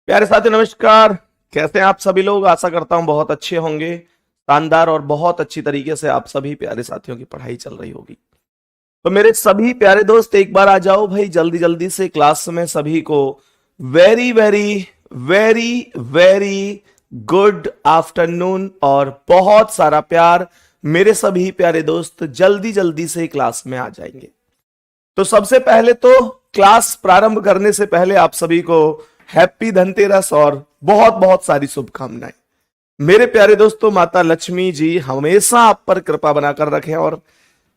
प्यारे साथी नमस्कार। कैसे हैं आप सभी लोग? आशा करता हूं बहुत अच्छे होंगे, शानदार और बहुत अच्छी तरीके से आप सभी प्यारे साथियों की पढ़ाई चल रही होगी। तो मेरे सभी प्यारे दोस्त एक बार आ जाओ भाई, जल्दी जल्दी से क्लास में सभी को very very very very good afternoon और बहुत सारा प्यार। मेरे सभी प्यारे दोस्त जल्दी जल्दी से क्लास में आ जाएंगे। तो सबसे पहले तो क्लास प्रारंभ करने से पहले आप सभी को हैप्पी धनतेरस और बहुत बहुत सारी शुभकामनाएं। मेरे प्यारे दोस्तों, माता लक्ष्मी जी हमेशा आप पर कृपा बनाकर रखें और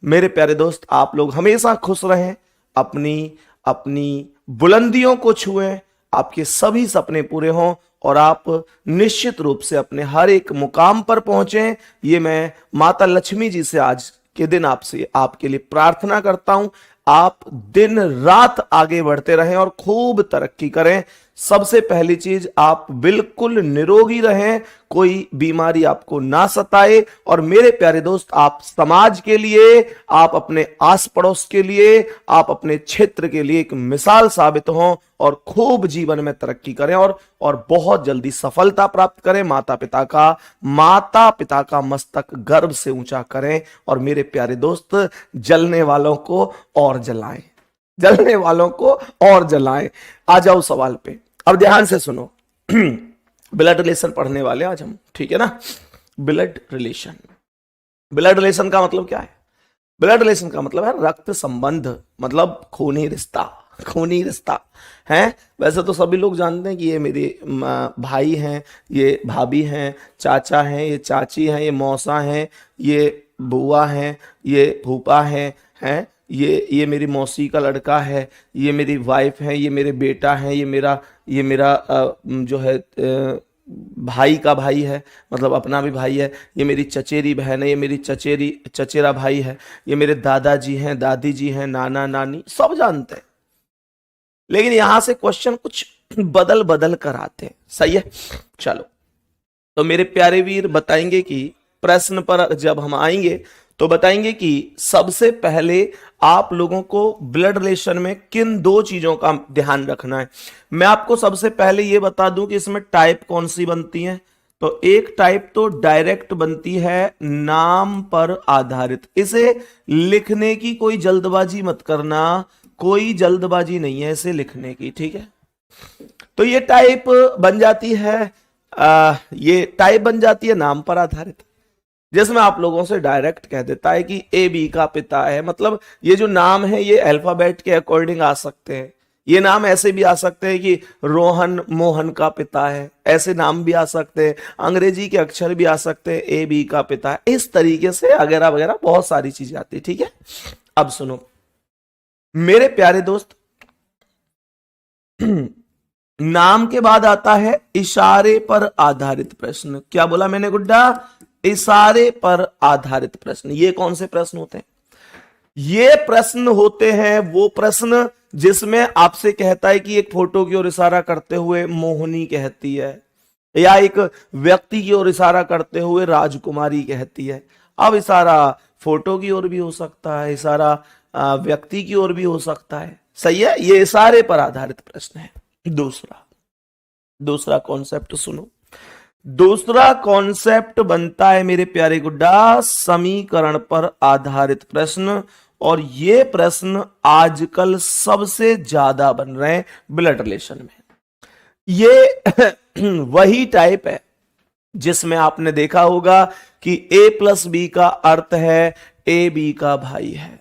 मेरे प्यारे दोस्त आप लोग हमेशा खुश रहें, अपनी अपनी बुलंदियों को छुएं, आपके सभी सपने पूरे हों और आप निश्चित रूप से अपने हर एक मुकाम पर पहुंचें। ये मैं माता लक्ष्मी जी से आज के दिन आपसे आपके लिए प्रार्थना करता हूं। आप दिन रात आगे बढ़ते रहें और खूब तरक्की करें। सबसे पहली चीज, आप बिल्कुल निरोगी रहें, कोई बीमारी आपको ना सताए। और मेरे प्यारे दोस्त, आप समाज के लिए, आप अपने आस पड़ोस के लिए, आप अपने क्षेत्र के लिए एक मिसाल साबित हों और खूब जीवन में तरक्की करें और बहुत जल्दी सफलता प्राप्त करें। माता पिता का मस्तक गर्व से ऊंचा करें और मेरे प्यारे दोस्त जलने वालों को और जलाएं, जलने वालों को और जलाएं। आ जाओ सवाल पे, अब ध्यान से सुनो। ब्लड रिलेशन पढ़ने वाले आज हम, ठीक है ना? ब्लड रिलेशन, ब्लड रिलेशन का मतलब क्या है? ब्लड रिलेशन का मतलब है रक्त संबंध, मतलब खूनी रिश्ता, खूनी रिश्ता है। वैसे तो सभी लोग जानते हैं कि ये मेरे भाई हैं, ये भाभी हैं, चाचा हैं, ये चाची हैं, ये मौसा हैं, ये बुआ हैं, ये फूफा हैं, ये मेरी मौसी का लड़का है, ये मेरी वाइफ है, ये मेरे बेटा है, ये मेरा जो है भाई का भाई है, मतलब अपना भी भाई है, ये मेरी चचेरी बहन है, ये मेरी चचेरा भाई है, ये मेरे दादाजी हैं, दादी जी हैं, नाना नानी, सब जानते हैं। लेकिन यहां से क्वेश्चन कुछ बदल बदल कर आते हैं, सही है? चलो, तो मेरे प्यारे वीर बताएंगे कि प्रश्न पर जब हम आएंगे तो बताएंगे कि सबसे पहले आप लोगों को ब्लड रिलेशन में किन दो चीजों का ध्यान रखना है। मैं आपको सबसे पहले यह बता दूं कि इसमें टाइप कौन सी बनती है। तो एक टाइप तो डायरेक्ट बनती है नाम पर आधारित। इसे लिखने की कोई जल्दबाजी मत करना, कोई जल्दबाजी नहीं है इसे लिखने की, ठीक है? तो ये टाइप बन जाती है ये टाइप बन जाती है नाम पर आधारित, जिसमें आप लोगों से डायरेक्ट कह देता है कि ए बी का पिता है। मतलब ये जो नाम है ये अल्फाबेट के अकॉर्डिंग आ सकते हैं। ये नाम ऐसे भी आ सकते हैं कि रोहन मोहन का पिता है, ऐसे नाम भी आ सकते हैं। अंग्रेजी के अक्षर भी आ सकते हैं, ए बी का पिता है, इस तरीके से वगैरह वगैरह बहुत सारी चीजें आती है, ठीक है? अब सुनो मेरे प्यारे दोस्त, नाम के बाद आता है इशारे पर आधारित प्रश्न। क्या बोला मैंने गुड्डा? इशारे पर आधारित प्रश्न। ये कौन से प्रश्न होते हैं? ये प्रश्न होते हैं वो प्रश्न जिसमें आपसे कहता है कि एक फोटो की ओर इशारा करते हुए मोहिनी कहती है, या एक व्यक्ति की ओर इशारा करते हुए राजकुमारी कहती है। अब इशारा फोटो की ओर भी हो सकता है, इशारा व्यक्ति की ओर भी हो सकता है, सही है? ये इशारे पर आधारित प्रश्न है। दूसरा कॉन्सेप्ट सुनो। दूसरा कॉन्सेप्ट बनता है मेरे प्यारे गुड्डा समीकरण पर आधारित प्रश्न, और ये प्रश्न आजकल सबसे ज्यादा बन रहे हैं ब्लड रिलेशन में। ये वही टाइप है जिसमें आपने देखा होगा कि ए प्लस बी का अर्थ है ए बी का भाई है,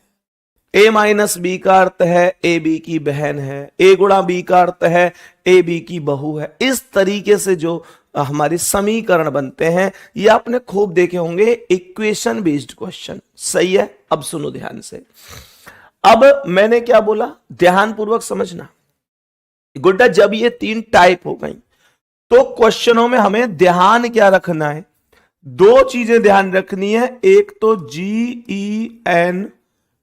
ए माइनस बी का अर्थ है ए बी की बहन है, ए गुणा बी का अर्थ है ए बी की बहू है। इस तरीके से जो हमारे समीकरण बनते हैं ये आपने खूब देखे होंगे, इक्वेशन बेस्ड क्वेश्चन, सही है? अब सुनो ध्यान से। अब मैंने क्या बोला, ध्यान पूर्वक समझना गुड्डा। जब ये तीन टाइप हो गई तो क्वेश्चनों में हमें ध्यान क्या रखना है? दो चीजें ध्यान रखनी है। एक तो GEN,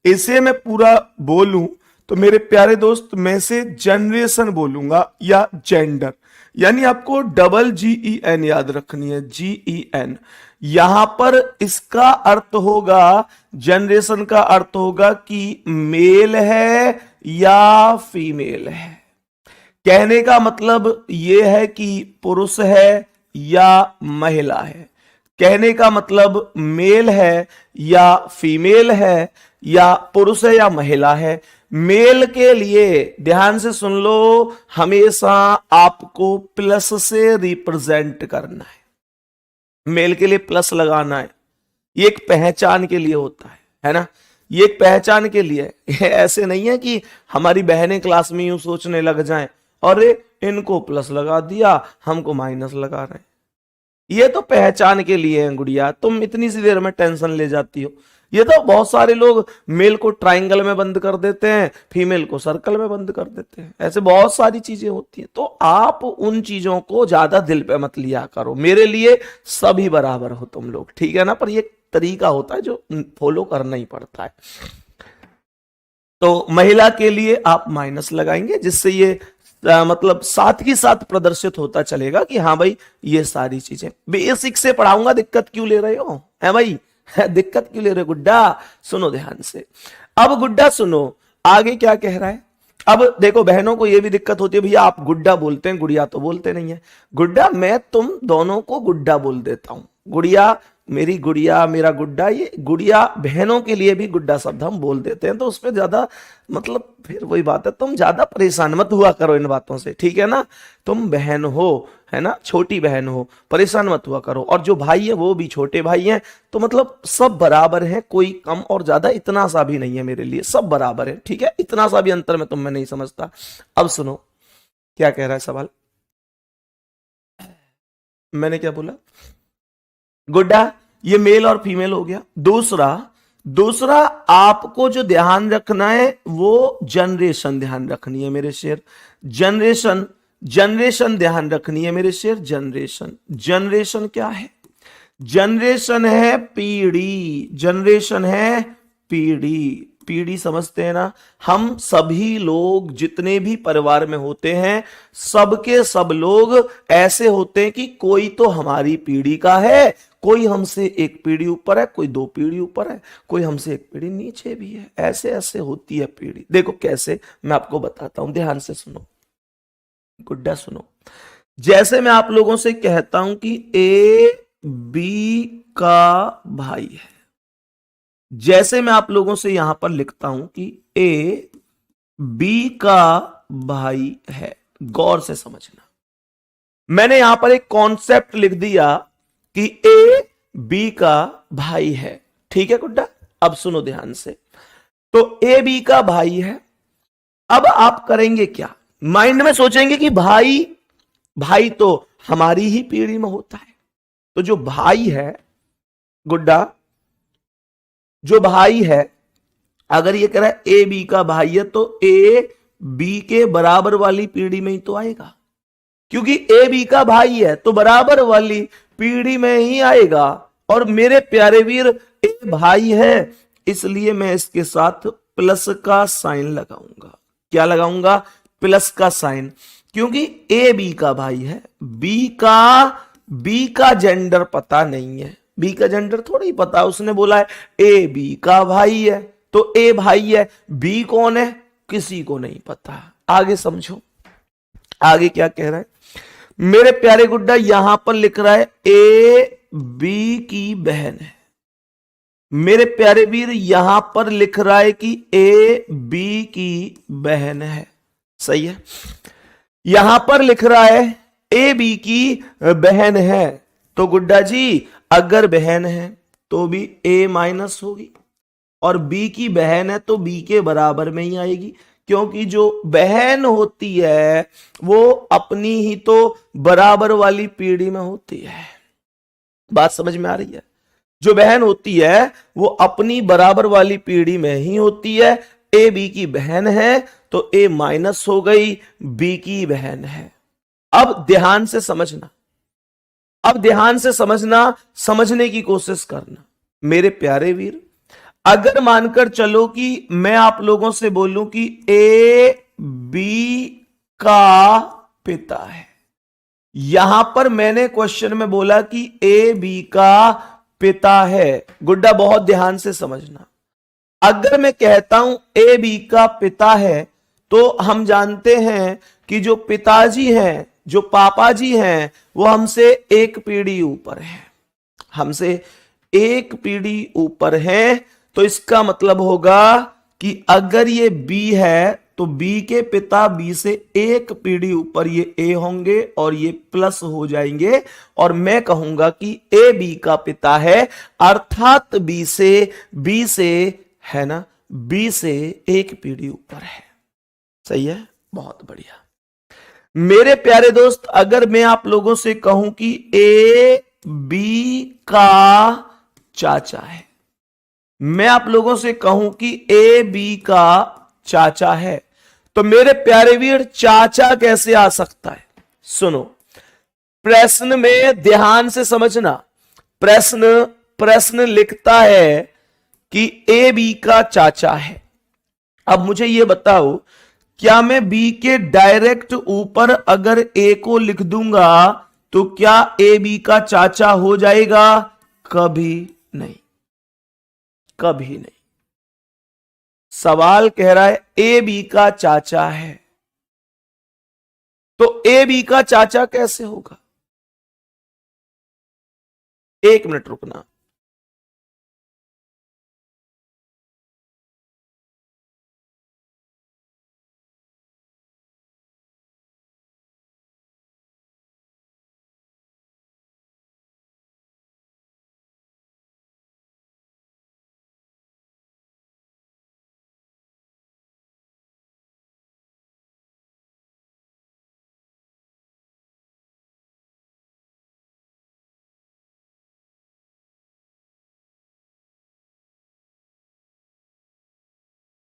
इसे मैं पूरा बोलूं तो मेरे प्यारे दोस्त मैं से जनरेशन बोलूंगा या जेंडर, यानी आपको डबल GEN याद रखनी है। GEN यहां पर इसका अर्थ होगा, जनरेशन का अर्थ होगा कि मेल है या फीमेल है। कहने का मतलब यह है कि पुरुष है या महिला है, कहने का मतलब मेल है या फीमेल है, या पुरुष है या महिला है। मेल के लिए ध्यान से सुन लो, हमेशा आपको प्लस से रिप्रेजेंट करना है। मेल के लिए प्लस लगाना है, ये एक पहचान के लिए होता है ना, ये एक पहचान के लिए। ऐसे नहीं है कि हमारी बहनें क्लास में यूं सोचने लग जाएं, अरे इनको प्लस लगा दिया, हमको माइनस लगा रहे हैं। ये तो पहचान के लिए है गुड़िया, तुम इतनी सी देर में टेंशन ले जाती हो। ये तो बहुत सारे लोग मेल को ट्रायंगल में बंद कर देते हैं, फीमेल को सर्कल में बंद कर देते हैं, ऐसे बहुत सारी चीजें होती हैं। तो आप उन चीजों को ज्यादा दिल पे मत लिया करो। मेरे लिए सभी बराबर हो तुम लोग, ठीक है ना, पर ये तरीका होता है जो फॉलो करना ही पड़ता है। तो महिला के लिए आप माइनस लगाएंगे, जिससे ये मतलब साथ ही साथ प्रदर्शित होता चलेगा कि हाँ भाई ये सारी चीजें बेसिक से पढ़ाऊंगा, दिक्कत क्यों ले रहे हो है भाई, दिक्कत क्यों ले रहे हो गुड्डा, सुनो ध्यान से। अब गुड्डा सुनो आगे क्या कह रहा है। अब देखो बहनों को ये भी दिक्कत होती है, भैया आप गुड्डा बोलते हैं, गुड़िया तो बोलते नहीं है। गुड्डा मैं तुम दोनों को गुड्डा बोल देता हूं, गुड़िया मेरी गुड़िया मेरा गुड्डा, ये गुड़िया बहनों के लिए भी गुड्डा शब्द हम बोल देते हैं, तो उसमें ज्यादा मतलब फिर वही बात है, तुम ज्यादा परेशान मत हुआ करो इन बातों से, ठीक है ना। तुम बहन हो है ना, छोटी बहन हो, परेशान मत हुआ करो। और जो भाई है वो भी छोटे भाई हैं, तो मतलब सब बराबर है, कोई कम और ज्यादा इतना सा भी नहीं है मेरे लिए, सब बराबर है, ठीक है, इतना सा भी अंतर में तुम नहीं समझता। अब सुनो क्या कह रहा है सवाल, मैंने क्या बोला गुड्डा, ये मेल और फीमेल हो गया। दूसरा आपको जो ध्यान रखना है वो जनरेशन ध्यान रखनी है मेरे शेर, जनरेशन ध्यान रखनी है मेरे शेर। जनरेशन क्या है, जनरेशन है पीढ़ी, जनरेशन है पीढ़ी। पीढ़ी समझते हैं ना, हम सभी लोग जितने भी परिवार में होते हैं, सबके सब लोग ऐसे होते हैं कि कोई तो हमारी पीढ़ी का है, कोई हमसे एक पीढ़ी ऊपर है, कोई दो पीढ़ी ऊपर है, कोई हमसे एक पीढ़ी नीचे भी है, ऐसे ऐसे होती है पीढ़ी। देखो कैसे, मैं आपको बताता हूं, ध्यान से सुनो गुड्डा सुनो। जैसे मैं आप लोगों से कहता हूं कि ए बी का भाई है, जैसे मैं आप लोगों से यहां पर लिखता हूं कि ए बी का भाई है, गौर से समझना। मैंने यहां पर एक कॉन्सेप्ट लिख दिया कि ए बी का भाई है, ठीक है गुड्डा। अब सुनो ध्यान से, तो ए बी का भाई है। अब आप करेंगे क्या, माइंड में सोचेंगे कि भाई तो हमारी ही पीढ़ी में होता है, तो जो भाई है गुड्डा, जो भाई है, अगर ये कह रहा है ए बी का भाई है, तो ए बी के बराबर वाली पीढ़ी में ही तो आएगा, क्योंकि ए बी का भाई है तो बराबर वाली पीढ़ी में ही आएगा। और मेरे प्यारे वीर ए भाई है, इसलिए मैं इसके साथ प्लस का साइन लगाऊंगा। क्या लगाऊंगा, प्लस का साइन, क्योंकि ए बी का भाई है। बी का जेंडर पता नहीं है, बी का जेंडर थोड़ा ही पता है, उसने बोला है ए बी का भाई है, तो ए भाई है, बी कौन है किसी को नहीं पता। आगे समझो, आगे क्या कह रहा है मेरे प्यारे गुड्डा, यहां पर लिख रहा है ए बी की बहन है। मेरे प्यारे वीर यहां पर लिख रहा है कि ए बी की बहन है, सही है। यहां पर लिख रहा है ए बी की बहन है, तो गुड्डा जी अगर बहन है तो भी ए माइनस होगी, और बी की बहन है तो बी के बराबर में ही आएगी, क्योंकि जो बहन होती है वो अपनी ही तो बराबर वाली पीढ़ी में होती है। बात समझ में आ रही है, जो बहन होती है वो अपनी बराबर वाली पीढ़ी में ही होती है। ए बी की बहन है तो ए माइनस हो गई, बी की बहन है। अब ध्यान से समझना, अब ध्यान से समझना, समझने की कोशिश करना मेरे प्यारे वीर। अगर मानकर चलो कि मैं आप लोगों से बोलूं कि ए बी का पिता है, यहां पर मैंने क्वेश्चन में बोला कि ए बी का पिता है। गुड्डा बहुत ध्यान से समझना, अगर मैं कहता हूं ए बी का पिता है, तो हम जानते हैं कि जो पिताजी हैं, जो पापा जी हैं, वो हमसे एक पीढ़ी ऊपर है, हमसे एक पीढ़ी ऊपर है। तो इसका मतलब होगा कि अगर ये बी है तो बी के पिता बी से एक पीढ़ी ऊपर ये ए होंगे और ये प्लस हो जाएंगे, और मैं कहूंगा कि ए बी का पिता है, अर्थात बी से है ना, बी से एक पीढ़ी ऊपर है। सही है, बहुत बढ़िया। मेरे प्यारे दोस्त, अगर मैं आप लोगों से कहूं कि ए बी का चाचा है, मैं आप लोगों से कहूं कि ए बी का चाचा है, तो मेरे प्यारे वीर चाचा कैसे आ सकता है? सुनो, प्रश्न में ध्यान से समझना। प्रश्न लिखता है कि ए बी का चाचा है। अब मुझे यह बताओ, क्या मैं बी के डायरेक्ट ऊपर अगर ए को लिख दूंगा तो क्या ए बी का चाचा हो जाएगा? कभी नहीं, कभी नहीं। सवाल कह रहा है ए बी का चाचा है, तो ए बी का चाचा कैसे होगा? एक मिनट रुकना।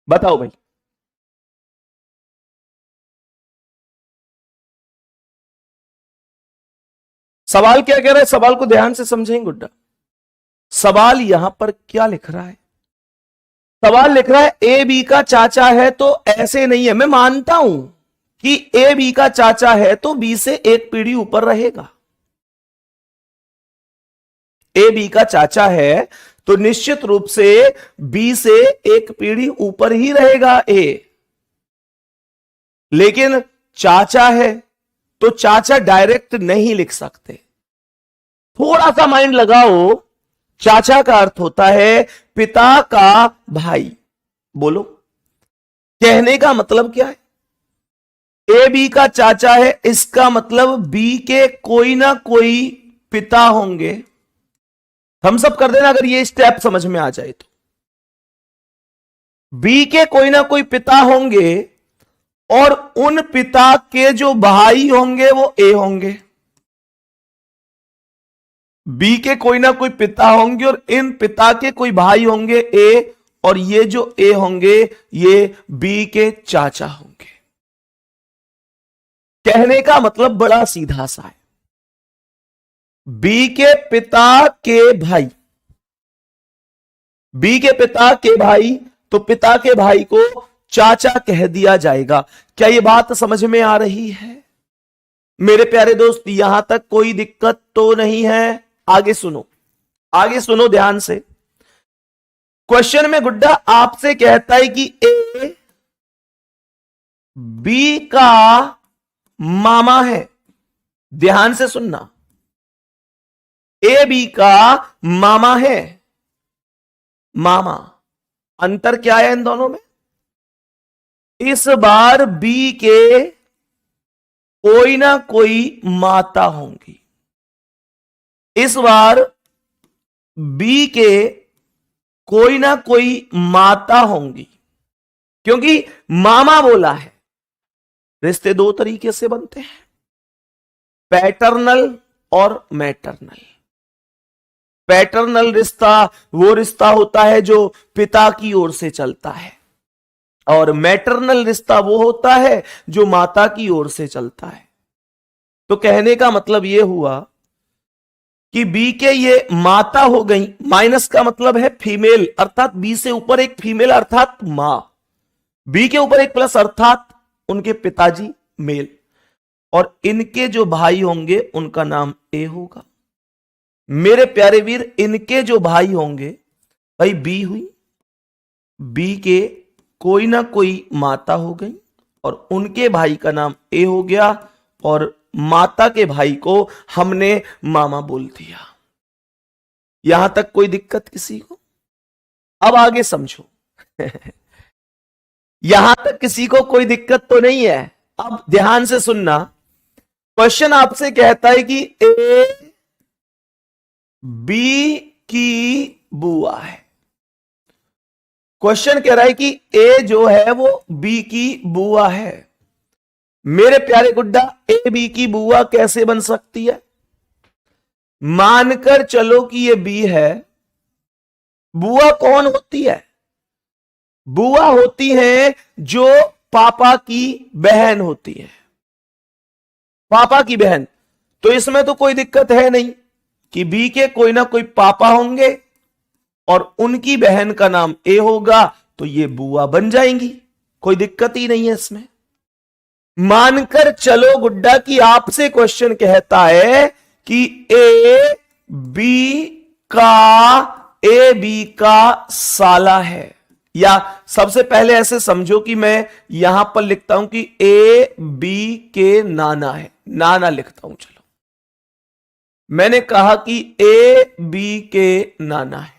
बताओ भाई। सवाल क्या कह रहा है? सवाल को ध्यान से समझेंगे गुड्डा। सवाल यहां पर क्या लिख रहा है? सवाल लिख रहा है ए बी का चाचा है, तो ऐसे नहीं है। मैं मानता हूं कि ए बी का चाचा है तो बी से एक पीढ़ी ऊपर रहेगा। ए बी का चाचा है तो निश्चित रूप से बी से एक पीढ़ी ऊपर ही रहेगा ए। लेकिन चाचा है तो चाचा डायरेक्ट नहीं लिख सकते। थोड़ा सा माइंड लगाओ। चाचा का अर्थ होता है पिता का भाई। बोलो, कहने का मतलब क्या है? ए बी का चाचा है, इसका मतलब बी के कोई ना कोई पिता होंगे। हम सब कर देना अगर ये स्टेप समझ में आ जाए तो। बी के कोई ना कोई पिता होंगे और उन पिता के जो भाई होंगे वो ए होंगे। बी के कोई ना कोई पिता होंगे और इन पिता के कोई भाई होंगे ए, और ये जो ए होंगे ये बी के चाचा होंगे। कहने का मतलब बड़ा सीधा सा है। बी के पिता के भाई, बी के पिता के भाई, तो पिता के भाई को चाचा कह दिया जाएगा। क्या यह बात समझ में आ रही है मेरे प्यारे दोस्त? यहां तक कोई दिक्कत तो नहीं है? आगे सुनो, आगे सुनो ध्यान से। क्वेश्चन में गुड्डा आपसे कहता है कि ए बी का मामा है। ध्यान से सुनना, ए बी का मामा है। मामा, अंतर क्या है इन दोनों में? इस बार बी के कोई ना कोई माता होंगी। इस बार बी के कोई ना कोई माता होंगी, क्योंकि मामा बोला है। रिश्ते दो तरीके से बनते हैं, पैटर्नल और मैटरनल। पैटर्नल रिश्ता वो रिश्ता होता है जो पिता की ओर से चलता है, और मैटरनल रिश्ता वो होता है जो माता की ओर से चलता है। तो कहने का मतलब यह हुआ कि बी के ये माता हो गई। माइनस का मतलब है फीमेल, अर्थात बी से ऊपर एक फीमेल अर्थात मां, बी के ऊपर एक प्लस अर्थात उनके पिताजी मेल, और इनके जो भाई होंगे उनका नाम ए होगा। मेरे प्यारे वीर, इनके जो भाई होंगे, भाई बी हुई, बी के कोई ना कोई माता हो गई और उनके भाई का नाम ए हो गया और माता के भाई को हमने मामा बोल दिया। यहां तक कोई दिक्कत किसी को? अब आगे समझो। यहां तक किसी को कोई दिक्कत तो नहीं है? अब ध्यान से सुनना। क्वेश्चन आपसे कहता है कि ए बी की बुआ है। क्वेश्चन कह रहा है कि ए जो है वो बी की बुआ है। मेरे प्यारे गुड्डा, ए बी की बुआ कैसे बन सकती है? मानकर चलो कि ये बी है। बुआ कौन होती है? बुआ होती है जो पापा की बहन होती है, पापा की बहन। तो इसमें तो कोई दिक्कत है नहीं कि बी के कोई ना कोई पापा होंगे और उनकी बहन का नाम ए होगा, तो ये बुआ बन जाएंगी, कोई दिक्कत ही नहीं है इसमें। मानकर चलो गुड्डा कि आपसे क्वेश्चन कहता है कि ए बी का साला है। या सबसे पहले ऐसे समझो कि मैं यहां पर लिखता हूं कि ए बी के नाना है, नाना लिखता हूं। चलो, मैंने कहा कि ए बी के नाना है।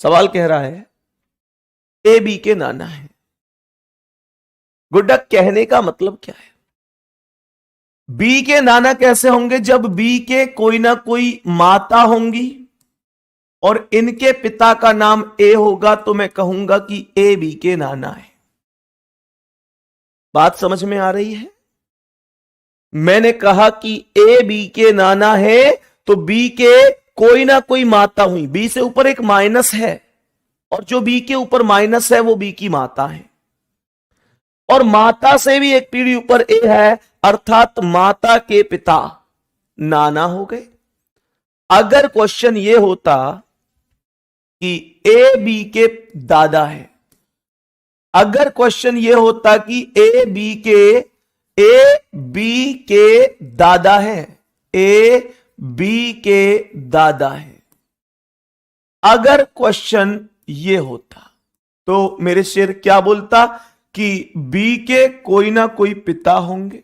सवाल कह रहा है ए बी के नाना है। गुड्डा, कहने का मतलब क्या है? बी के नाना कैसे होंगे? जब बी के कोई ना कोई माता होंगी और इनके पिता का नाम ए होगा, तो मैं कहूंगा कि ए बी के नाना है। बात समझ में आ रही है? मैंने कहा कि ए बी के नाना है, तो बी के कोई ना कोई माता हुई। बी से ऊपर एक माइनस है और जो बी के ऊपर माइनस है वो बी की माता है, और माता से भी एक पीढ़ी ऊपर ए है, अर्थात माता के पिता नाना हो गए। अगर क्वेश्चन ये होता कि ए बी के दादा है, अगर क्वेश्चन ये होता कि ए बी के दादा है, ए बी के दादा है, अगर क्वेश्चन ये होता तो मेरे शेर क्या बोलता कि बी के कोई ना कोई पिता होंगे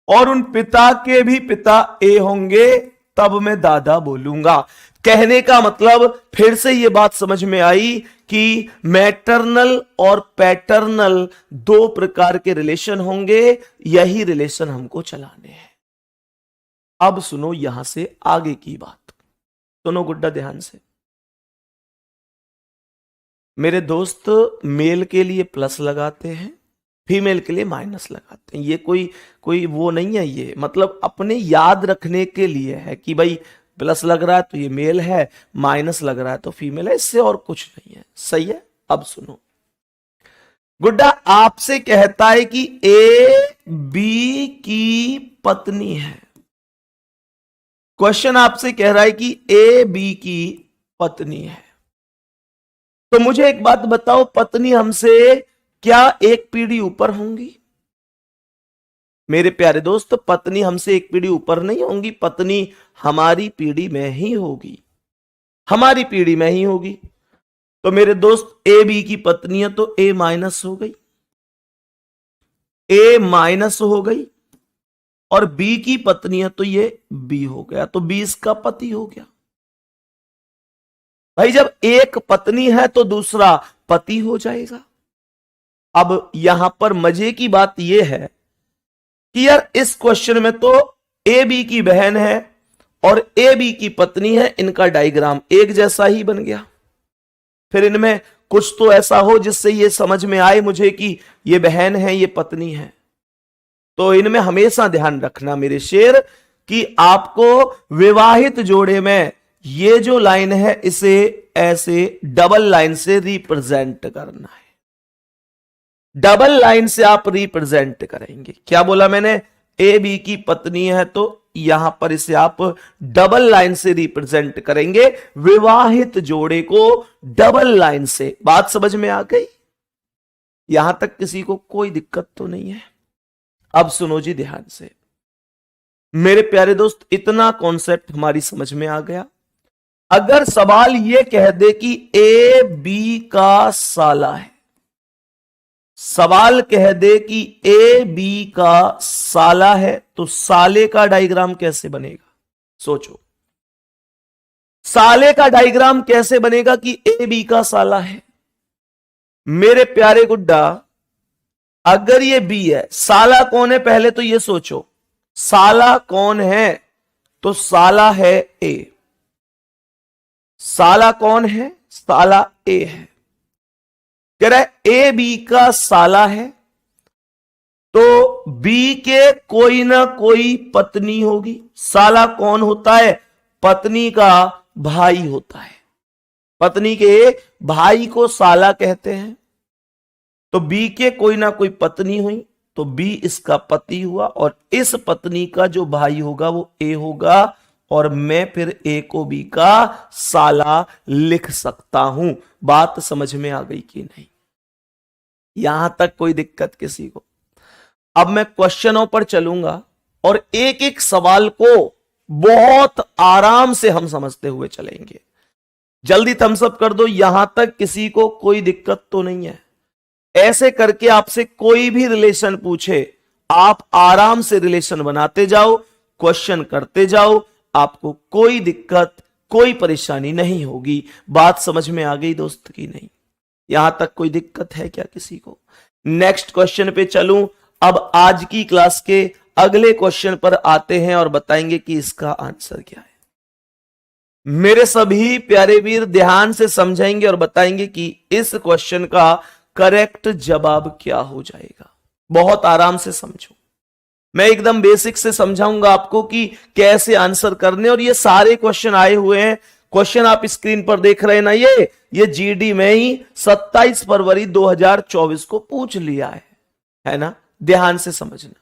और उन पिता के भी पिता ए होंगे, तब मैं दादा बोलूंगा। कहने का मतलब फिर से ये बात समझ में आई कि मैटरनल और पैटर्नल दो प्रकार के रिलेशन होंगे, यही रिलेशन हमको चलाने हैं। अब सुनो यहां से आगे की बात, सुनो गुड्डा ध्यान से। मेरे दोस्त मेल के लिए प्लस लगाते हैं, फीमेल के लिए माइनस लगाते हैं। ये कोई वो नहीं है, ये मतलब अपने याद रखने के लिए है कि भाई प्लस लग रहा है तो ये मेल है, माइनस लग रहा है तो फीमेल है, इससे और कुछ नहीं है। सही है? अब सुनो गुड्डा, आपसे कहता है कि ए बी की पत्नी है। क्वेश्चन आपसे कह रहा है कि ए बी की पत्नी है। तो मुझे एक बात बताओ, पत्नी हमसे क्या एक पीढ़ी ऊपर होंगी? मेरे प्यारे दोस्त, पत्नी हमसे एक पीढ़ी ऊपर नहीं होंगी, पत्नी हमारी पीढ़ी में ही होगी, हमारी पीढ़ी में ही होगी। तो मेरे दोस्त ए बी की पत्नी है तो ए माइनस हो गई, ए माइनस हो गई, और बी की पत्नी है तो ये बी हो गया, तो बी इसका पति हो गया। भाई जब एक पत्नी है तो दूसरा पति हो जाएगा। अब यहां पर मजे की बात यह है कि यार इस क्वेश्चन में तो ए बी की बहन है और ए बी की पत्नी है, इनका डायग्राम एक जैसा ही बन गया। फिर इनमें कुछ तो ऐसा हो जिससे ये समझ में आए मुझे कि ये बहन है, ये पत्नी है। तो इनमें हमेशा ध्यान रखना मेरे शेर कि आपको विवाहित जोड़े में ये जो लाइन है इसे ऐसे डबल लाइन से रिप्रेजेंट करना है। डबल लाइन से आप रिप्रेजेंट करेंगे। क्या बोला मैंने? ए बी की पत्नी है तो यहां पर इसे आप डबल लाइन से रिप्रेजेंट करेंगे, विवाहित जोड़े को डबल लाइन से। बात समझ में आ गई? यहां तक किसी को कोई दिक्कत तो नहीं है? अब सुनो जी ध्यान से मेरे प्यारे दोस्त, इतना कॉन्सेप्ट हमारी समझ में आ गया। अगर सवाल यह कह दे कि ए बी का साला है, सवाल कह दे कि ए बी का साला है, तो साले का डायग्राम कैसे बनेगा? सोचो, साले का डायग्राम कैसे बनेगा कि ए बी का साला है? मेरे प्यारे गुड्डा, अगर ये बी है, साला कौन है पहले तो ये सोचो, साला कौन है? तो साला है ए। साला कौन है? साला ए है। कह रहा है ए बी का साला है, तो बी के कोई ना कोई पत्नी होगी। साला कौन होता है? पत्नी का भाई होता है। पत्नी के भाई को साला कहते हैं। तो बी के कोई ना कोई पत्नी हुई, तो बी इसका पति हुआ, और इस पत्नी का जो भाई होगा वो ए होगा, और मैं फिर ए को बी का साला लिख सकता हूं। बात समझ में आ गई कि नहीं? यहां तक कोई दिक्कत किसी को? अब मैं क्वेश्चनों पर चलूंगा और एक एक सवाल को बहुत आराम से हम समझते हुए चलेंगे। जल्दी थम्स अप कर दो, यहां तक किसी को कोई दिक्कत तो नहीं है? ऐसे करके आपसे कोई भी रिलेशन पूछे, आप आराम से रिलेशन बनाते जाओ, क्वेश्चन करते जाओ, आपको कोई दिक्कत, कोई परेशानी नहीं होगी। बात समझ में आ गई दोस्त की नहीं? यहां तक कोई दिक्कत है क्या किसी को? नेक्स्ट क्वेश्चन पे चलूं। अब आज की क्लास के अगले क्वेश्चन पर आते हैं और बताएंगे कि इसका आंसर क्या है। मेरे सभी प्यारे वीर ध्यान से समझेंगे और बताएंगे कि इस क्वेश्चन का करेक्ट जवाब क्या हो जाएगा। बहुत आराम से समझो, मैं एकदम बेसिक से समझाऊंगा आपको कि कैसे आंसर करने। और ये सारे क्वेश्चन आए हुए हैं, क्वेश्चन आप स्क्रीन पर देख रहे हैं ना, ये जीडी में ही 27 फरवरी 2024 को पूछ लिया है ना? ध्यान से समझना।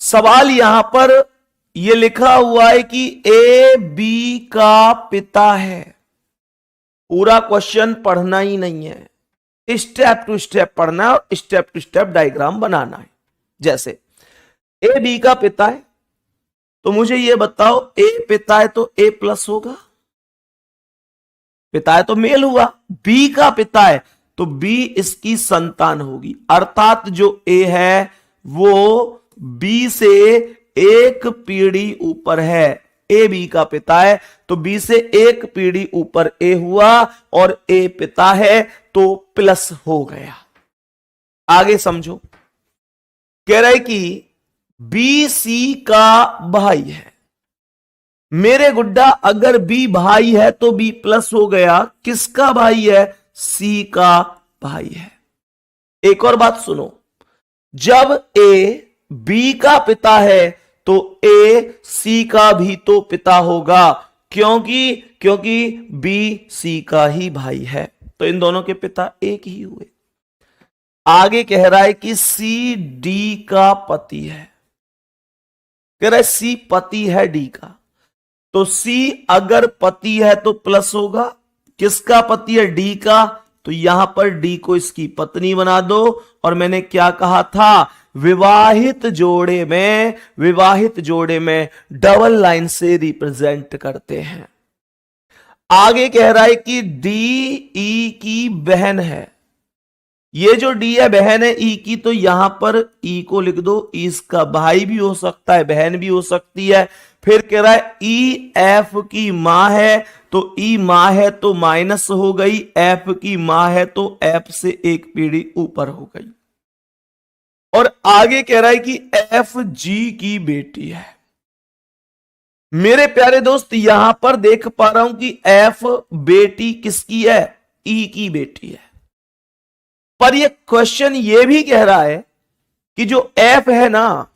सवाल यहां पर ये लिखा हुआ है कि ए बी का पिता है। पूरा क्वेश्चन पढ़ना ही नहीं है, स्टेप टू स्टेप पढ़ना है और स्टेप टू स्टेप डायग्राम बनाना है। जैसे ए बी का पिता है, तो मुझे ये बताओ, ए पिता है तो ए प्लस होगा, पिता है तो मेल हुआ। बी का पिता है तो बी इसकी संतान होगी, अर्थात जो ए है वो बी से एक पीढ़ी ऊपर है। ए बी का पिता है तो बी से एक पीढ़ी ऊपर ए हुआ, और ए पिता है तो प्लस हो गया। आगे समझो, कह रहा है कि बी सी का भाई है। मेरे गुड्डा, अगर बी भाई है तो बी प्लस हो गया। किसका भाई है? सी का भाई है। एक और बात सुनो, जब ए बी का पिता है तो ए सी का भी तो पिता होगा, क्योंकि बी सी का ही भाई है, तो इन दोनों के पिता एक ही हुए। आगे कह रहा है कि सी डी का पति है। कह रहा है सी पति है डी का, तो सी अगर पति है तो प्लस होगा। किसका पति है? डी का, तो यहां पर डी को इसकी पत्नी बना दो। और मैंने क्या कहा था? विवाहित जोड़े में डबल लाइन से रिप्रेजेंट करते हैं। आगे कह रहा है कि डी ई की बहन है। ये जो डी है बहन है ई की, तो यहां पर ई को लिख दो, इसका भाई भी हो सकता है, बहन भी हो सकती है। फिर कह रहा है ई एफ की मां है, तो ई मां है तो माइनस हो गई, एफ की मां है तो एफ से एक पीढ़ी ऊपर हो गई। और आगे कह रहा है कि एफ जी की बेटी है। मेरे प्यारे दोस्त, यहां पर देख पा रहा हूं कि एफ बेटी किसकी है? ई की बेटी है। पर यह क्वेश्चन यह भी कह रहा है कि जो एफ है ना,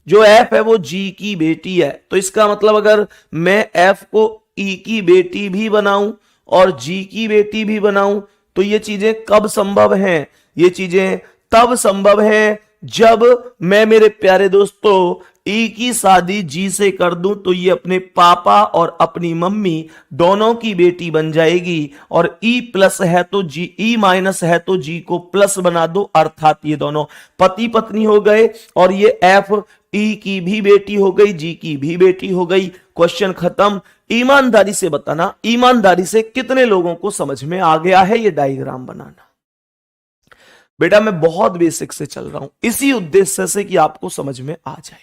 जो एफ है वो जी की बेटी है। तो इसका मतलब अगर मैं एफ को ई की बेटी भी बनाऊं और जी की बेटी भी बनाऊं, तो ये चीजें कब संभव हैं? ये चीजें तब संभव है जब मैं, मेरे प्यारे दोस्तों, ई की शादी जी से कर दूं, तो ये अपने पापा और अपनी मम्मी दोनों की बेटी बन जाएगी। और ई प्लस है तो जी, ई माइनस है तो जी को प्लस बना दो, अर्थात ये दोनों पति पत्नी हो गए। और ये एफ ई की भी बेटी हो गई, जी की भी बेटी हो गई। क्वेश्चन खत्म। ईमानदारी से बताना, ईमानदारी से कितने लोगों को समझ में आ गया है ये डायग्राम बनाना? बेटा मैं बहुत बेसिक से चल रहा हूं इसी उद्देश्य से कि आपको समझ में आ जाए,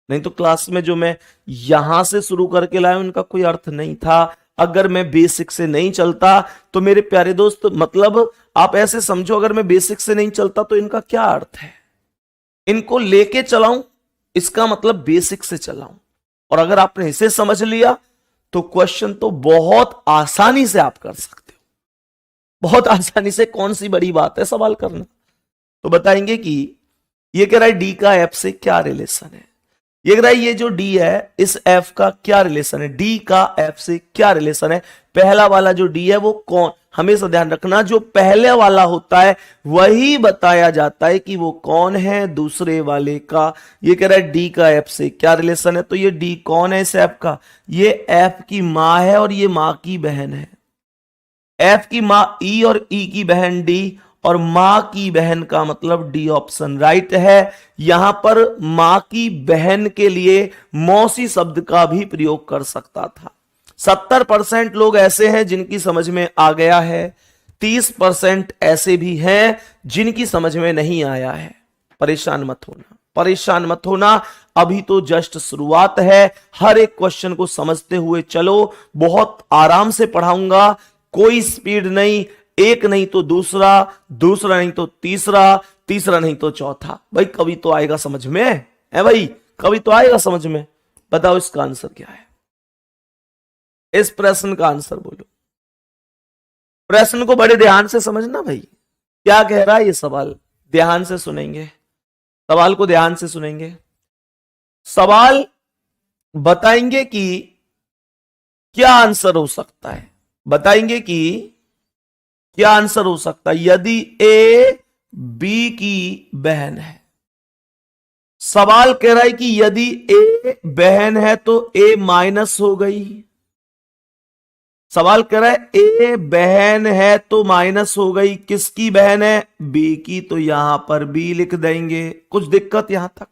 नहीं तो क्लास में जो मैं यहां से शुरू करके लाया उनका कोई अर्थ नहीं था। अगर मैं बेसिक से नहीं चलता तो मेरे प्यारे दोस्त, मतलब आप ऐसे समझो, अगर मैं बेसिक से नहीं चलता तो इनका क्या अर्थ है? इनको लेके चलाऊं, इसका मतलब बेसिक से चलाऊं। और अगर आपने इसे समझ लिया तो क्वेश्चन तो बहुत आसानी से आप कर सकते हो, बहुत आसानी से। कौन सी बड़ी बात है सवाल करना? तो बताएंगे कि ये कह रहा है डी का एफ से क्या रिलेशन है। ये कह रहा है ये जो डी है इस एफ का क्या रिलेशन है, डी का एफ से क्या रिलेशन है। पहला वाला जो डी है वो कौन, हमेशा ध्यान रखना जो पहले वाला होता है वही बताया जाता है कि वो कौन है दूसरे वाले का। ये कह रहा है डी का एफ से क्या रिलेशन है, तो ये डी कौन है इस एफ का? ये एफ की मां है और ये मां की बहन है। एफ की मां ई और ई की बहन डी, और मां की बहन का मतलब डी ऑप्शन राइट है। यहां पर मां की बहन के लिए मौसी शब्द का भी प्रयोग कर सकता था। 70% लोग ऐसे हैं जिनकी समझ में आ गया है, 30% ऐसे भी हैं जिनकी समझ में नहीं आया है। परेशान मत होना, परेशान मत होना, अभी तो जस्ट शुरुआत है। हर एक क्वेश्चन को समझते हुए चलो, बहुत आराम से पढ़ाऊंगा, कोई स्पीड नहीं, एक नहीं तो दूसरा, दूसरा नहीं तो तीसरा, तीसरा नहीं तो चौथा। भाई कभी तो आएगा समझ में, है भाई, कभी तो आएगा समझ में। बताओ इसका आंसर क्या है? इस प्रश्न का आंसर बोलो। प्रश्न को बड़े ध्यान से समझना भाई, क्या कह रहा है ये सवाल, ध्यान से सुनेंगे, सवाल को ध्यान से सुनेंगे। सवाल बताएंगे कि क्या आंसर हो सकता है, बताएंगे कि क्या आंसर हो सकता है यदि ए बी की बहन है। सवाल कह रहा है कि यदि ए बहन है तो ए माइनस हो गई। सवाल कह रहा है ए बहन है तो माइनस हो गई, किसकी बहन है? बी की, तो यहां पर बी लिख देंगे। कुछ दिक्कत यहां तक?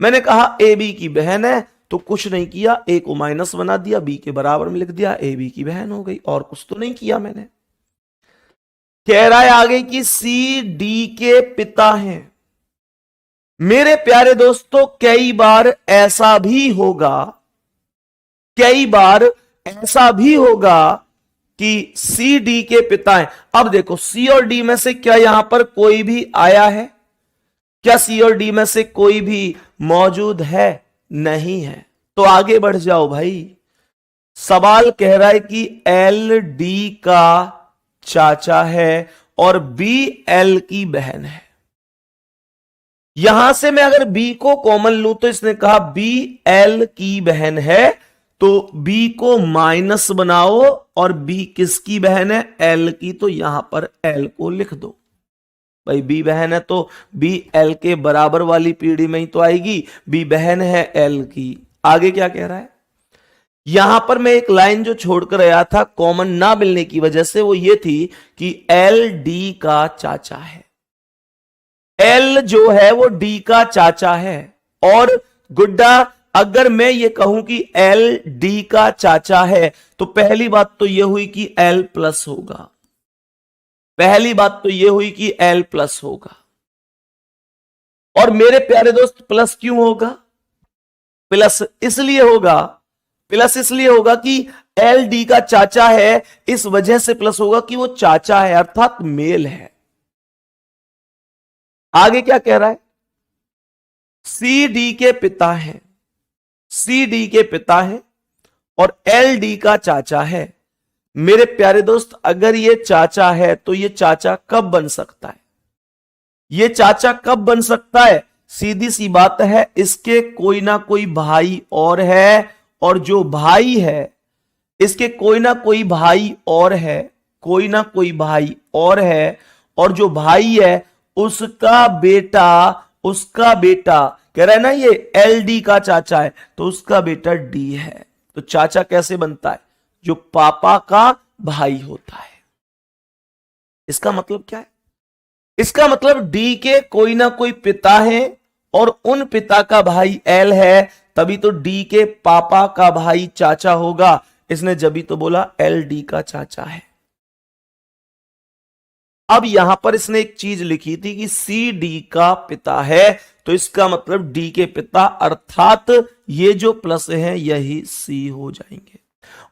मैंने कहा ए बी की बहन है तो कुछ नहीं किया, ए को माइनस बना दिया, बी के बराबर में लिख दिया, ए बी की बहन हो गई, और कुछ तो नहीं किया मैंने। कह रहा है आगे कि सी डी के पिता हैं। मेरे प्यारे दोस्तों कई बार ऐसा भी होगा, कई बार ऐसा भी होगा कि सी डी के पिता हैं। अब देखो सी और डी में से क्या यहां पर कोई भी आया है? क्या सी और डी में से कोई भी मौजूद है? नहीं है। तो आगे बढ़ जाओ भाई। सवाल कह रहा है कि एल डी का चाचा है और बी एल की बहन है। यहां से मैं अगर बी को कॉमन लूं तो इसने कहा बी एल की बहन है, तो बी को माइनस बनाओ और बी किसकी बहन है? एल की, तो यहां पर एल को लिख दो। भाई बी बहन है तो बी एल के बराबर वाली पीढ़ी में ही तो आएगी, बी बहन है एल की। आगे क्या कह रहा है? यहां पर मैं एक लाइन जो छोड़कर आया था कॉमन ना मिलने की वजह से, वो ये थी कि एल डी का चाचा है। एल जो है वो डी का चाचा है। और गुड्डा अगर मैं ये कहूं कि एल डी का चाचा है तो पहली बात तो ये हुई कि एल प्लस होगा, पहली बात तो ये हुई कि एल प्लस होगा। और मेरे प्यारे दोस्त प्लस क्यों होगा? प्लस इसलिए होगा, प्लस इसलिए होगा कि एल डी का चाचा है, इस वजह से प्लस होगा कि वो चाचा है अर्थात मेल है। आगे क्या कह रहा है? सी डी के पिता है, सी डी के पिता है और एल डी का चाचा है। मेरे प्यारे दोस्त अगर ये चाचा है तो ये चाचा कब बन सकता है? ये चाचा कब बन सकता है? सीधी सी बात है, इसके कोई ना कोई भाई और है, और जो भाई है इसके कोई ना कोई भाई और है, कोई ना कोई भाई और है, और जो भाई है उसका बेटा, उसका बेटा कह रहा है ना ये एल डी का चाचा है तो उसका बेटा डी है। तो चाचा कैसे बनता है? जो पापा का भाई होता है। इसका मतलब क्या है? इसका मतलब डी के कोई ना कोई पिता है और उन पिता का भाई एल है, तभी तो डी के पापा का भाई चाचा होगा। इसने जभी तो बोला एल डी का चाचा है। अब यहां पर इसने एक चीज लिखी थी कि सी डी का पिता है, तो इसका मतलब डी के पिता अर्थात ये जो प्लस है यही सी हो जाएंगे।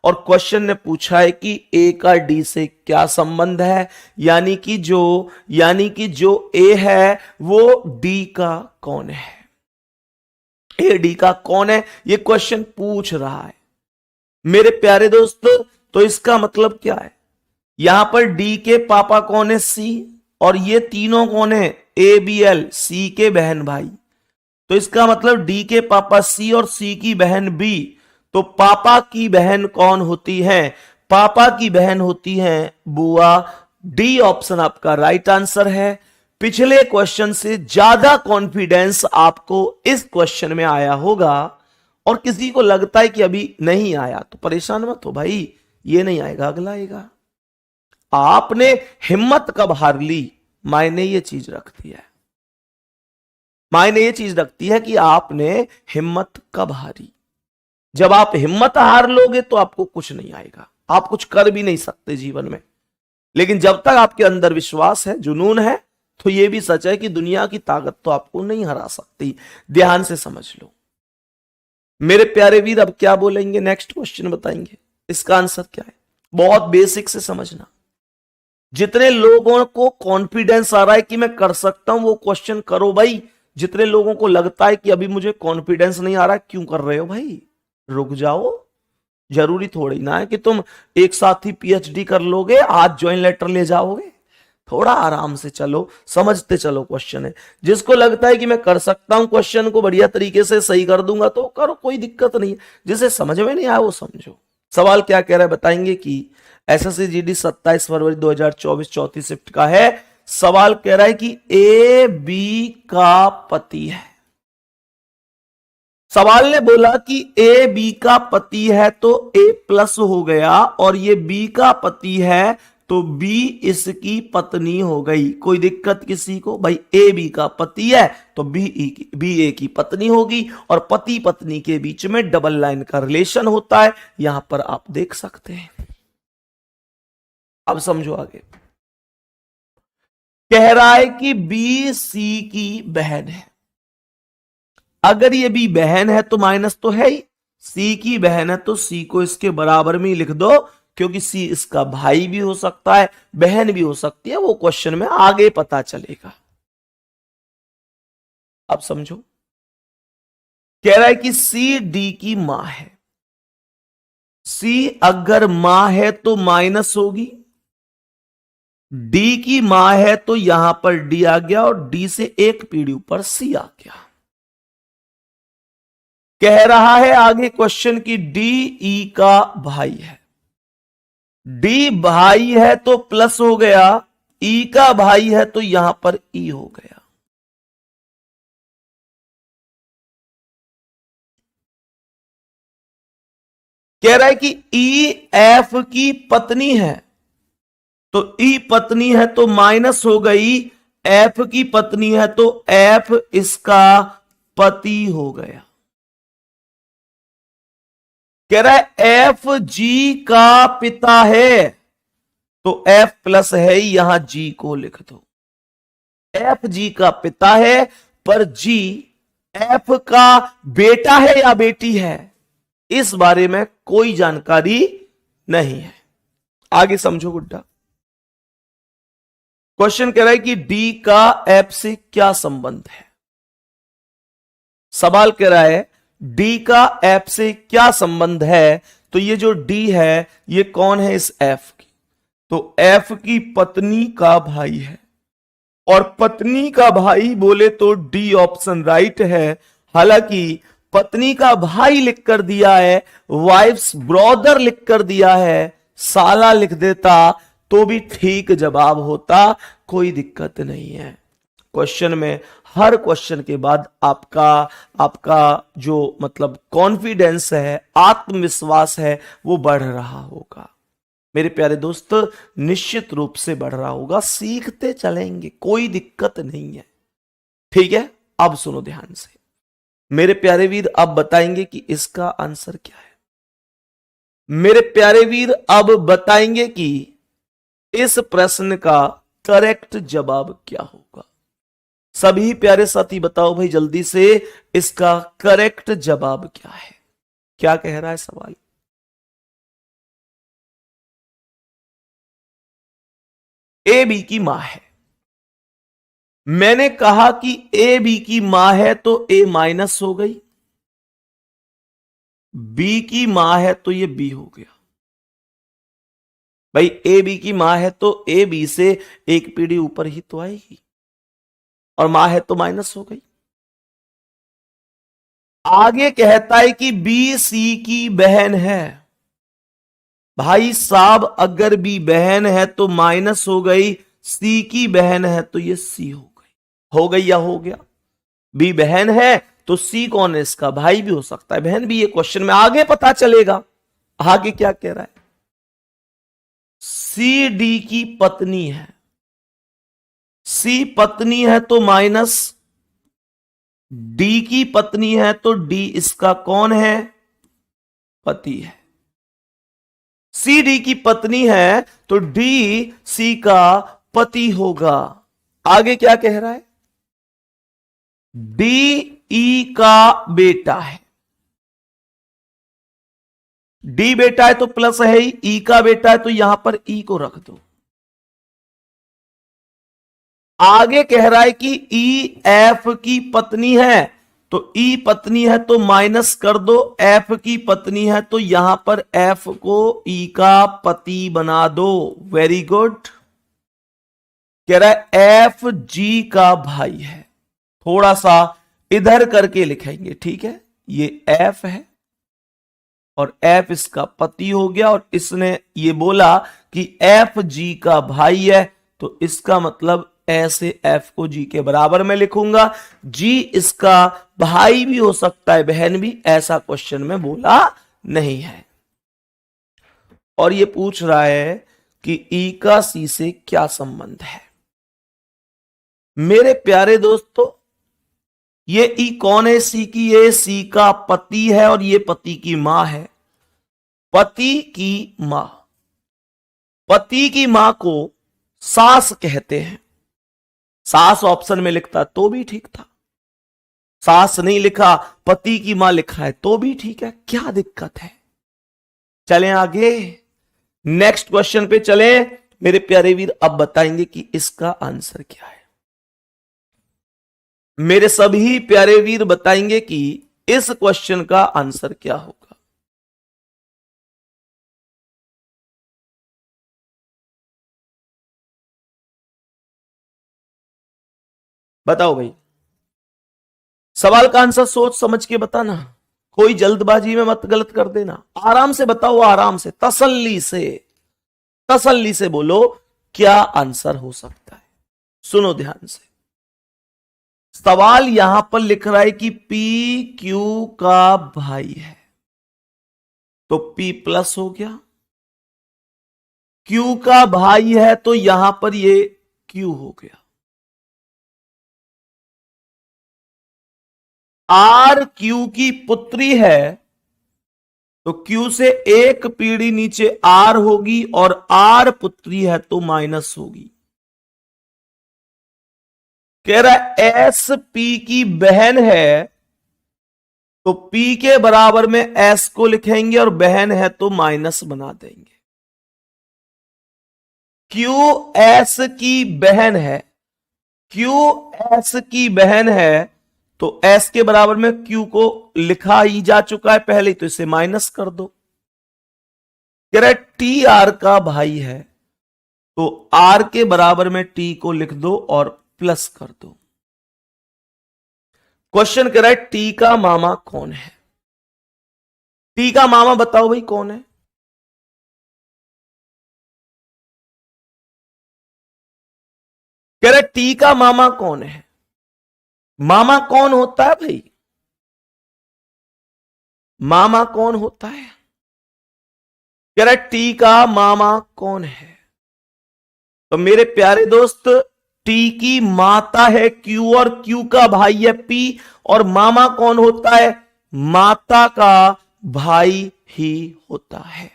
और क्वेश्चन ने पूछा है कि ए का डी से क्या संबंध है, यानी कि जो ए है वो डी का कौन है, ए डी का कौन है, ये क्वेश्चन पूछ रहा है मेरे प्यारे दोस्तों। तो इसका मतलब क्या है, यहां पर डी के पापा कौन है, सी, और ये तीनों कौन है, ए बी एल, सी के बहन भाई। तो इसका मतलब डी के पापा सी और सी की बहन बी। तो पापा की बहन कौन होती है, पापा की बहन होती है बुआ। डी ऑप्शन आपका राइट आंसर है। पिछले क्वेश्चन से ज्यादा कॉन्फिडेंस आपको इस क्वेश्चन में आया होगा, और किसी को लगता है कि अभी नहीं आया तो परेशान मत हो भाई, ये नहीं आएगा अगला आएगा। आपने हिम्मत कब हार ली, मायने ये चीज रखती है, मायने ये चीज रखती है कि आपने हिम्मत कब हारी। जब आप हिम्मत हार लोगे तो आपको कुछ नहीं आएगा, आप कुछ कर भी नहीं सकते जीवन में। लेकिन जब तक आपके अंदर विश्वास है, जुनून है, तो यह भी सच है कि दुनिया की ताकत तो आपको नहीं हरा सकती। ध्यान से समझ लो मेरे प्यारे वीर। अब क्या बोलेंगे, नेक्स्ट क्वेश्चन बताएंगे, इसका आंसर क्या है, बहुत बेसिक से समझना। जितने लोगों को कॉन्फिडेंस आ रहा है कि मैं कर सकता हूं वो क्वेश्चन करो भाई। जितने लोगों को लगता है कि अभी मुझे कॉन्फिडेंस नहीं आ रहा, क्यों कर रहे हो भाई, रुक जाओ। जरूरी थोड़ी ना है कि तुम एक साथ ही पीएचडी कर लोगे, आज ज्वाइन लेटर ले जाओगे। थोड़ा आराम से चलो, समझते चलो क्वेश्चन है। जिसको लगता है कि मैं कर सकता हूं, क्वेश्चन को बढ़िया तरीके से सही कर दूंगा तो करो, कोई दिक्कत नहीं है। जिसे समझ में नहीं आया वो समझो। सवाल क्या कह रहा है बताएंगे कि एसएससी जीडी 27 फरवरी 2024 चौथी शिफ्ट का है। सवाल कह रहा है कि ए बी का पति है। सवाल ने बोला कि ए बी का पति है तो ए प्लस हो गया, और ये बी का पति है तो बी इसकी पत्नी हो गई। कोई दिक्कत किसी को भाई, ए बी का पति है तो बी ए की पत्नी होगी, और पति पत्नी के बीच में डबल लाइन का रिलेशन होता है, यहां पर आप देख सकते हैं। अब समझो आगे, कह रहा है कि बी सी की बहन है। अगर ये बी बहन है तो माइनस तो है ही, सी की बहन है तो सी को इसके बराबर में ही लिख दो, क्योंकि सी इसका भाई भी हो सकता है, बहन भी हो सकती है, वो क्वेश्चन में आगे पता चलेगा। अब समझो, कह रहा है कि सी डी की मां है। सी अगर मां है तो माइनस होगी, डी की मां है तो यहां पर डी आ गया, और डी से एक पीढ़ी ऊपर सी आ गया। कह रहा है आगे क्वेश्चन की डी ई का भाई है। डी भाई है तो प्लस हो गया, ई का भाई है तो यहां पर ई हो गया। कह रहा है कि ई एफ की पत्नी है, तो ई पत्नी है तो माइनस हो गई, एफ की पत्नी है तो एफ इसका पति हो गया। कह रहा है एफ जी का पिता है, तो एफ प्लस है, यहां जी को लिख दो। एफ जी का पिता है, पर जी एफ का बेटा है या बेटी है, इस बारे में कोई जानकारी नहीं है। आगे समझो गुड्डा। क्वेश्चन कह रहा है कि डी का एफ से क्या संबंध है। सवाल कह रहा है डी का एफ से क्या संबंध है, तो ये जो डी है ये कौन है, इस एफ की, तो एफ की पत्नी का भाई है, और पत्नी का भाई बोले तो डी ऑप्शन राइट है। हालांकि पत्नी का भाई लिख कर दिया है, वाइफ्स ब्रदर लिख कर दिया है, साला लिख देता तो भी ठीक जवाब होता, कोई दिक्कत नहीं है। क्वेश्चन में हर क्वेश्चन के बाद आपका जो मतलब कॉन्फिडेंस है, आत्मविश्वास है, वो बढ़ रहा होगा मेरे प्यारे दोस्त, निश्चित रूप से बढ़ रहा होगा। सीखते चलेंगे, कोई दिक्कत नहीं है, ठीक है। अब सुनो ध्यान से मेरे प्यारे वीर, अब बताएंगे कि इसका आंसर क्या है। मेरे प्यारे वीर अब बताएंगे कि इस प्रश्न का करेक्ट जवाब क्या होगा? सभी प्यारे साथी बताओ भाई जल्दी से, इसका करेक्ट जवाब क्या है? क्या कह रहा है सवाल? ए बी की मां है। मैंने कहा कि ए बी की मां है तो ए माइनस हो गई, बी की मां है तो ये बी हो गया। भाई ए बी की मां है तो ए बी से एक पीढ़ी ऊपर ही तो आएगी, और मां है तो माइनस हो गई। आगे कहता है कि बी सी की बहन है। भाई साहब अगर बी बहन है तो माइनस हो गई, सी की बहन है तो ये सी हो गई या हो गया? बी बहन है तो सी कौन है? इसका भाई भी हो सकता है, बहन भी। ये क्वेश्चन में आगे पता चलेगा। आगे क्या कह रहा है? सी डी की पत्नी है। सी पत्नी है तो माइनस, डी की पत्नी है तो डी इसका कौन है? पति है। सी डी की पत्नी है तो डी सी का पति होगा। आगे क्या कह रहा है? डी ई का बेटा है। डी बेटा है तो प्लस है ही, ई का बेटा है तो यहां पर ई को रख दो। आगे कह रहा है कि ई एफ की पत्नी है, तो ई पत्नी है तो माइनस कर दो, एफ की पत्नी है तो यहां पर एफ को ई का पति बना दो। Very good. कह रहा है एफ जी का भाई है। थोड़ा सा इधर करके लिखेंगे, ठीक है? ये एफ है और एफ इसका पति हो गया, और इसने ये बोला कि एफ जी का भाई है, तो इसका मतलब ऐसे एफ को जी के बराबर में लिखूंगा। जी इसका भाई भी हो सकता है, बहन भी, ऐसा क्वेश्चन में बोला नहीं है। और ये पूछ रहा है कि ई का सी से क्या संबंध है? मेरे प्यारे दोस्तों, ये ई कौन है? सी की, ये सी का पति है और ये पति की मां है। पति की मां, पति की मां को सास कहते हैं। सास ऑप्शन में लिखता तो भी ठीक था, सास नहीं लिखा, पति की मां लिखा है तो भी ठीक है। क्या दिक्कत है? चलें आगे, नेक्स्ट क्वेश्चन पे चलें। मेरे प्यारे वीर अब बताएंगे कि इसका आंसर क्या है। मेरे सभी प्यारे वीर बताएंगे कि इस क्वेश्चन का आंसर क्या होगा। बताओ भाई, सवाल का आंसर सोच समझ के बताना, कोई जल्दबाजी में मत गलत कर देना। आराम से बताओ, आराम से, तसल्ली से, तसल्ली से बोलो क्या आंसर हो सकता है। सुनो ध्यान से, सवाल यहां पर लिख रहा है कि पी क्यू का भाई है, तो P प्लस हो गया। Q का भाई है तो यहां पर ये Q हो गया। R Q की पुत्री है तो Q से एक पीढ़ी नीचे R होगी, और R पुत्री है तो माइनस होगी। कह रहा है S P की बहन है तो P के बराबर में S को लिखेंगे, और बहन है तो माइनस बना देंगे। Q S की बहन है, Q S की बहन है तो S के बराबर में Q को लिखा ही जा चुका है पहले, तो इसे माइनस कर दो। कह रहा है T R का भाई है तो R के बराबर में T को लिख दो और प्लस कर दो। क्वेश्चन कह रहा है T का मामा कौन है? T का मामा बताओ भाई कौन है? कह रहा है T का मामा कौन है? मामा कौन होता है भाई? मामा कौन होता है? कह रहा है T का मामा कौन है? तो मेरे प्यारे दोस्त, T की माता है Q और Q का भाई है P, और मामा कौन होता है? माता का भाई ही होता है।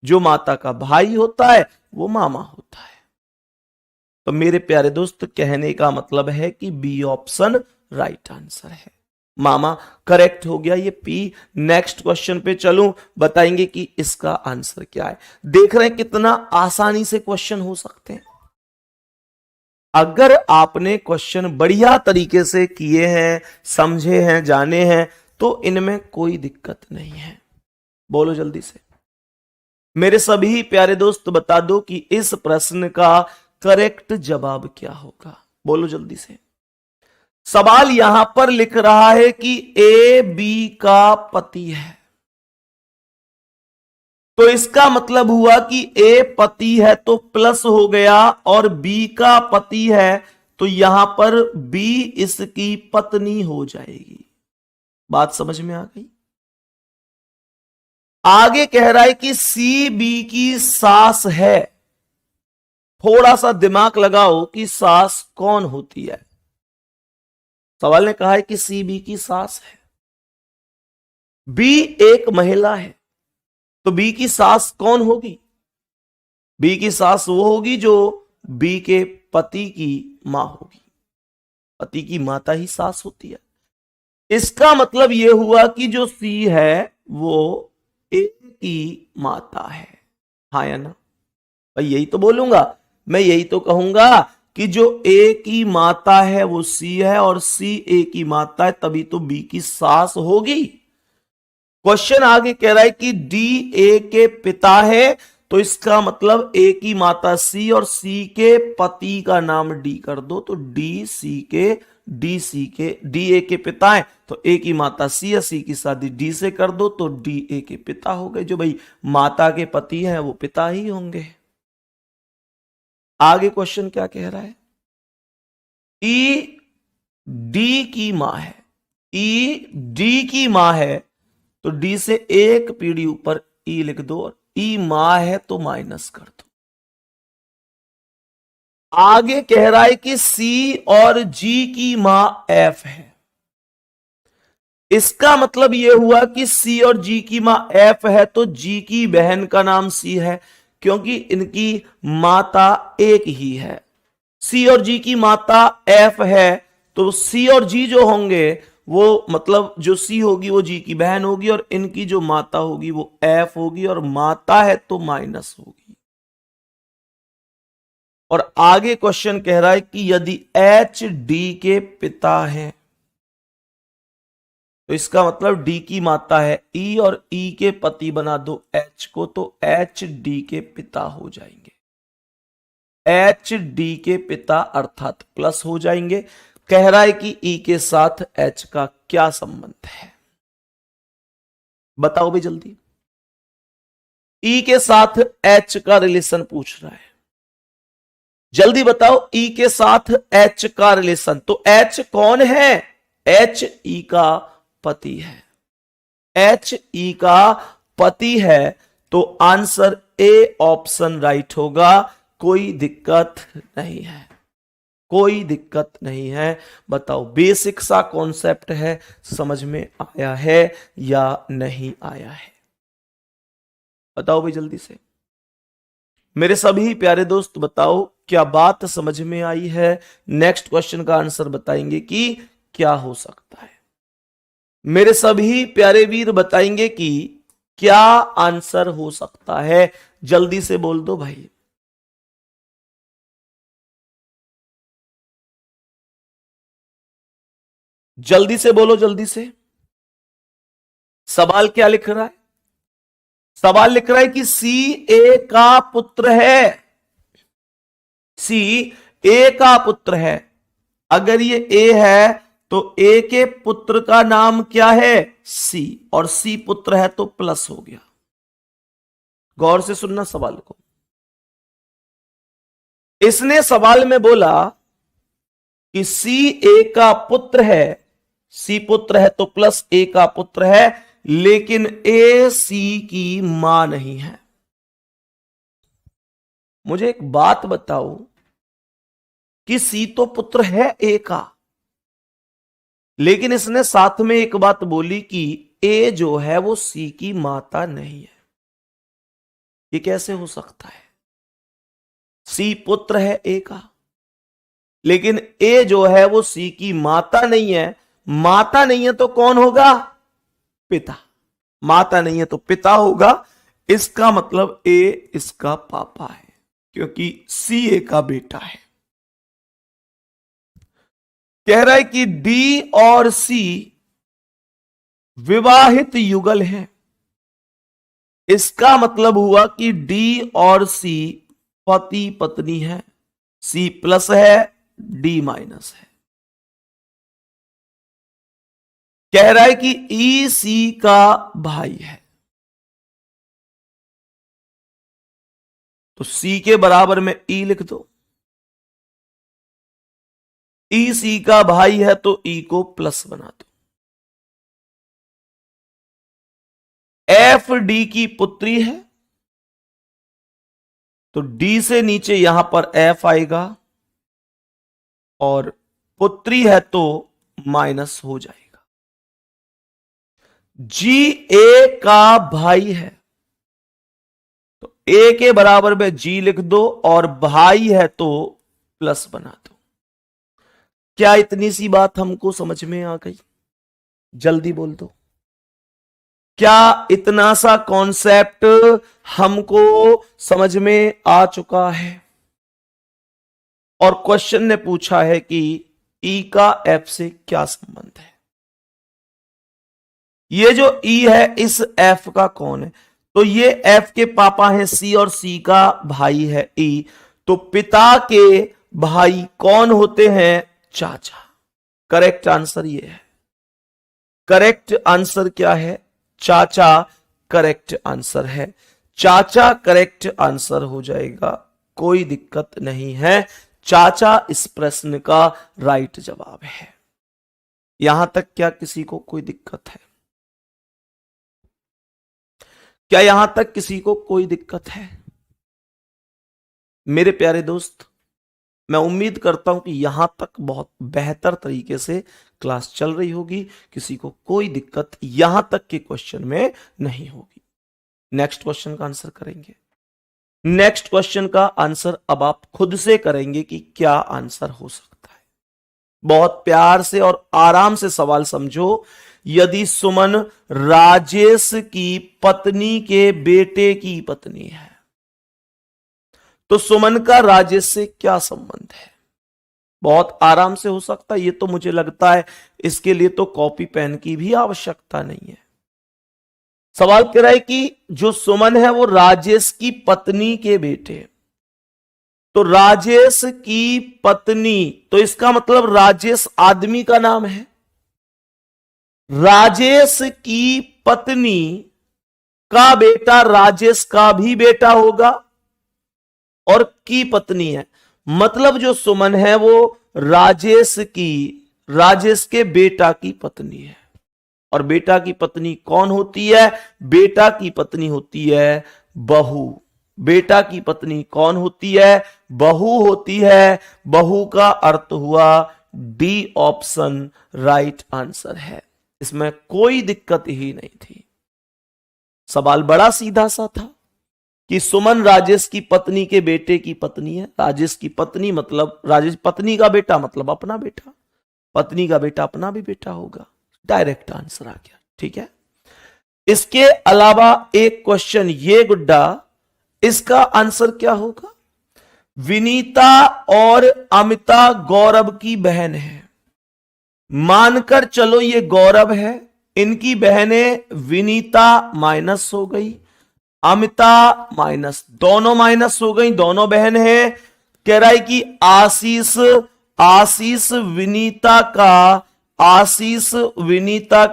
जो माता का भाई होता है वो मामा होता है। तो मेरे प्यारे दोस्त कहने का मतलब है कि बी ऑप्शन राइट आंसर है। मामा करेक्ट हो गया ये पी। नेक्स्ट क्वेश्चन पे चलूं, बताएंगे कि इसका आंसर क्या है। देख रहे हैं कितना आसानी से क्वेश्चन हो सकते हैं। अगर आपने क्वेश्चन बढ़िया तरीके से किए हैं, समझे हैं, जाने हैं, तो इनमें कोई दिक्कत नहीं है। बोलो जल्दी से मेरे सभी प्यारे दोस्त, बता दो कि इस प्रश्न का करेक्ट जवाब क्या होगा। बोलो जल्दी से। सवाल यहां पर लिख रहा है कि ए बी का पति है, तो इसका मतलब हुआ कि ए पति है तो प्लस हो गया, और बी का पति है तो यहां पर बी इसकी पत्नी हो जाएगी। बात समझ में आ गई। आगे कह रहा है कि सी बी की सास है। थोड़ा सा दिमाग लगाओ कि सास कौन होती है। सवाल ने कहा है कि सी बी की सास है, बी एक महिला है, तो बी की सास कौन होगी? बी की सास वो होगी जो बी के पति की मां होगी। पति की माता ही सास होती है। इसका मतलब यह हुआ कि जो सी है वो ए की माता है। हाँ या ना भाई? यही तो बोलूंगा मैं, यही तो कहूंगा कि जो ए की माता है वो सी है, और सी ए की माता है, तभी तो बी की सास होगी। क्वेश्चन आगे कह रहा है कि डी ए के पिता है, तो इसका मतलब ए की माता सी और सी के पति का नाम डी कर दो, तो डी ए के पिता है, तो ए की माता सी है, सी की शादी डी से कर दो, तो डी ए के पिता हो गए। जो भाई माता के पति हैं वो पिता ही होंगे। आगे क्वेश्चन क्या कह रहा है? ई डी की मां है, ई डी की मां है, तो डी से एक पीढ़ी ऊपर ई लिख दो, और ई मां है तो माइनस कर दो। आगे कह रहा है कि सी और जी की मां एफ है। इसका मतलब यह हुआ कि सी और जी की मां एफ है, तो जी की बहन का नाम सी है, क्योंकि इनकी माता एक ही है। सी और जी की माता एफ है, तो सी और जी जो होंगे वो मतलब जो सी होगी वो जी की बहन होगी, और इनकी जो माता होगी वो एफ होगी, और माता है तो माइनस होगी। और आगे क्वेश्चन कह रहा है कि यदि एच डी के पिता है, तो इसका मतलब डी की माता है ई, और ई के पति बना दो एच को, तो एच डी के पिता हो जाएंगे। एच डी के पिता अर्थात प्लस हो जाएंगे। कह रहा है कि ई के साथ एच का क्या संबंध है? बताओ भी जल्दी। ई के साथ एच का रिलेशन पूछ रहा है, जल्दी बताओ। ई के साथ एच का रिलेशन, तो एच कौन है? एच ई का पति है। एच ई का पति है, तो आंसर ए ऑप्शन राइट होगा। कोई दिक्कत नहीं है, कोई दिक्कत नहीं है। बताओ बेसिक सा कॉन्सेप्ट है, समझ में आया है या नहीं आया है? बताओ भाई जल्दी से मेरे सभी प्यारे दोस्त, बताओ क्या बात समझ में आई है? नेक्स्ट क्वेश्चन का आंसर बताएंगे कि क्या हो सकता है। मेरे सभी प्यारे वीर बताएंगे कि क्या आंसर हो सकता है। जल्दी से बोल दो भाई। जल्दी से बोलो, जल्दी से। सवाल क्या लिख रहा है? सवाल लिख रहा है कि सी ए का पुत्र है। सी ए का पुत्र है। अगर ये ए है तो ए के पुत्र का नाम क्या है? सी, और सी पुत्र है तो प्लस हो गया। गौर से सुनना सवाल को। इसने सवाल में बोला कि सी ए का पुत्र है, सी पुत्र है तो प्लस ए का पुत्र है, लेकिन ए सी की मां नहीं है। मुझे एक बात बताओ कि सी तो पुत्र है ए का, लेकिन इसने साथ में एक बात बोली कि ए जो है वो सी की माता नहीं है। ये कैसे हो सकता है? सी पुत्र है ए का, लेकिन ए जो है वो सी की माता नहीं है। माता नहीं है तो कौन होगा? पिता। माता नहीं है तो पिता होगा। इसका मतलब ए इसका पापा है, क्योंकि सी ए का बेटा है। कह रहा है कि डी और सी विवाहित युगल हैं। इसका मतलब हुआ कि डी और सी पति पत्नी है। सी प्लस है, डी माइनस है। कह रहा है कि ई सी का भाई है, तो सी के बराबर में ई लिख दो। ई सी का भाई है तो ई को प्लस बना दो। एफ डी की पुत्री है, तो डी से नीचे यहां पर एफ आएगा, और पुत्री है तो माइनस हो जाएगा। जी ए का भाई है, तो ए के बराबर में जी लिख दो, और भाई है तो प्लस बना दो। क्या इतनी सी बात हमको समझ में आ गई? जल्दी बोल दो। क्या इतना सा कॉन्सेप्ट हमको समझ में आ चुका है? और क्वेश्चन ने पूछा है कि ई का एफ से क्या संबंध है। ये जो ई है इस एफ का कौन है? तो ये एफ के पापा हैं सी, और सी का भाई है ई। तो पिता के भाई कौन होते हैं? चाचा। करेक्ट आंसर ये है। करेक्ट आंसर क्या है? चाचा करेक्ट आंसर है। चाचा करेक्ट आंसर हो जाएगा, कोई दिक्कत नहीं है। चाचा इस प्रश्न का राइट जवाब है। यहां तक क्या किसी को कोई दिक्कत है? क्या यहां तक किसी को कोई दिक्कत है? मेरे प्यारे दोस्त, मैं उम्मीद करता हूं कि यहां तक बहुत बेहतर तरीके से क्लास चल रही होगी, किसी को कोई दिक्कत यहां तक के क्वेश्चन में नहीं होगी। नेक्स्ट क्वेश्चन का आंसर करेंगे। नेक्स्ट क्वेश्चन का आंसर अब आप खुद से करेंगे कि क्या आंसर हो सकता है। बहुत प्यार से और आराम से सवाल समझो। यदि सुमन राजेश की पत्नी के बेटे की पत्नी है, तो सुमन का राजेश से क्या संबंध है? बहुत आराम से हो सकता है। ये तो मुझे लगता है इसके लिए तो कॉपी पेन की भी आवश्यकता नहीं है। सवाल कह रहा है कि जो सुमन है वो राजेश की पत्नी के बेटे, तो राजेश की पत्नी, तो इसका मतलब राजेश आदमी का नाम है। राजेश की पत्नी का बेटा राजेश का भी बेटा होगा, और की पत्नी है, मतलब जो सुमन है वो राजेश के बेटा की पत्नी है। और बेटा की पत्नी कौन होती है? बेटा की पत्नी होती है बहू। बेटा की पत्नी कौन होती है? बहू होती है। बहू का अर्थ हुआ डी ऑप्शन राइट आंसर है। इसमें कोई दिक्कत ही नहीं थी। सवाल बड़ा सीधा सा था कि सुमन राजेश की पत्नी के बेटे की पत्नी है। राजेश की पत्नी मतलब राजेश, पत्नी का बेटा मतलब अपना बेटा, पत्नी का बेटा अपना भी बेटा होगा। डायरेक्ट आंसर आ गया। ठीक है। इसके अलावा एक क्वेश्चन ये गुड्डा, इसका आंसर क्या होगा? विनीता और अमिता गौरव की बहन है। मानकर चलो ये गौरव है, इनकी बहनें विनीता माइनस हो गई, अमिता माइनस, दोनों माइनस हो गई, दोनों बहन हैं। कह रहा है कि आशीष विनीता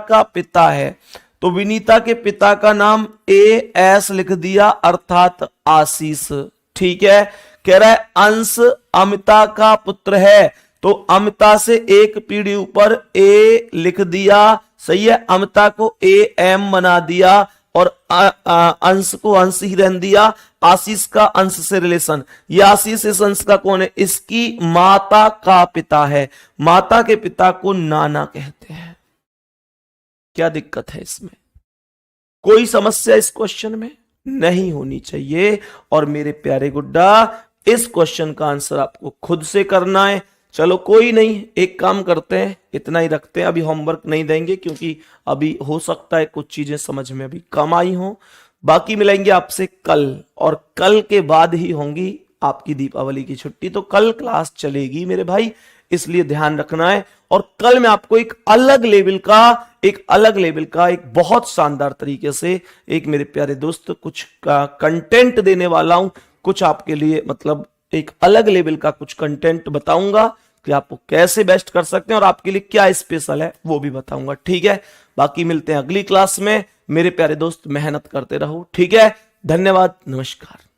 का पिता है, तो विनीता के पिता का नाम ए एस लिख दिया, अर्थात आशीष। ठीक है। कह रहा है अंश अमिता का पुत्र है, तो अमिता से एक पीढ़ी ऊपर ए लिख दिया। सही है। अमिता को ए एम बना दिया, और अंश को अंश ही रहने दिया। आशीष का अंश से रिलेशन, ये आशीष इस अंश का कौन है? इसकी माता का पिता है। माता के पिता को नाना कहते हैं। क्या दिक्कत है इसमें? कोई समस्या इस क्वेश्चन में नहीं होनी चाहिए। और मेरे प्यारे गुड्डा, इस क्वेश्चन का आंसर आपको खुद से करना है। चलो कोई नहीं, एक काम करते हैं, इतना ही रखते हैं, अभी होमवर्क नहीं देंगे क्योंकि अभी हो सकता है कुछ चीजें समझ में अभी कम आई हो। बाकी मिलेंगे आपसे कल, और कल के बाद ही होंगी आपकी दीपावली की छुट्टी, तो कल क्लास चलेगी मेरे भाई, इसलिए ध्यान रखना है। और कल मैं आपको एक अलग लेवल का एक बहुत शानदार तरीके से एक मेरे प्यारे दोस्त कुछ का कंटेंट देने वाला हूं, कुछ आपके लिए मतलब एक अलग लेवल का कुछ कंटेंट बताऊंगा कि आपको कैसे बेस्ट कर सकते हैं और आपके लिए क्या स्पेशल है वो भी बताऊंगा, ठीक है। बाकी मिलते हैं अगली क्लास में, मेरे प्यारे दोस्त मेहनत करते रहो, ठीक है। धन्यवाद, नमस्कार।